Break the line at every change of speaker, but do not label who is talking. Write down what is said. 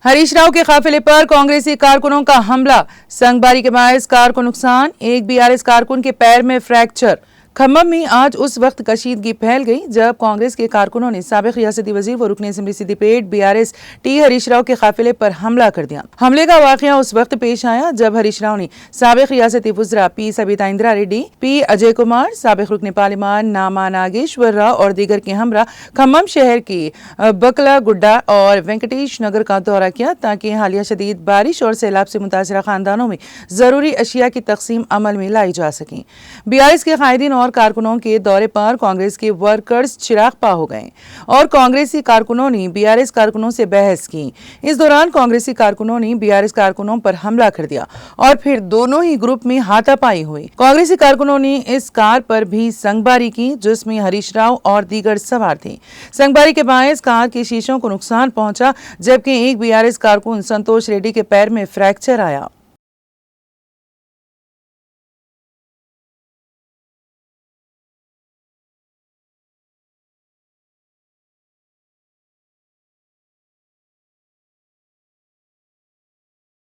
हरीश राव के काफिले पर कांग्रेसी कारकुनों का हमला। संगबारी के बायस कार को नुकसान। एक बीआरएस कारकुन के पैर में फ्रैक्चर। खम्मम में आज उस वक्त कशीदगी फैल गई जब कांग्रेस के कारकुनों ने साबिक रियासती वजीर व रुकन assembly Siddipet BRS T Harish Rao के काफिले पर हमला कर दिया। हमले का वाकया उस वक्त पेश आया जब हरीश राव ने साबिक रियासती वज़रा पी सबिता इंदिरा रेड्डी, पी अजय कुमार, साबिक रुकन पार्लिमान नामा नागेश्वर राव और दीगर के हमरा खम्मम शहर की बकला गुड्डा और वेंकटेश नगर का दौरा किया ताकि हालिया शदीद बारिश और सैलाब से मुतासरा खानदानों में जरूरी अशिया की तकसीम अमल में लाई जा सके। बीआरएस के कायदीन और कारकुनों के दौरे पर कांग्रेस के वर्कर्स चिराग पा हो गए और कांग्रेसी कारकुनों ने बीआरएस कारकुनों से बहस की। इस दौरान कांग्रेसी कारकुनों ने बीआरएस कारकुनों पर हमला कर दिया और फिर दोनों ही ग्रुप में हाथापाई हुई। कांग्रेसी कारकुनों ने इस कार पर भी संगबारी की जिसमें हरीश राव और दीगर सवार थे। संगबारी के बायस कार के शीशों को नुकसान पहुंचा जबकि एक बीआरएस कारकुन संतोष रेड्डी के पैर में फ्रैक्चर आया।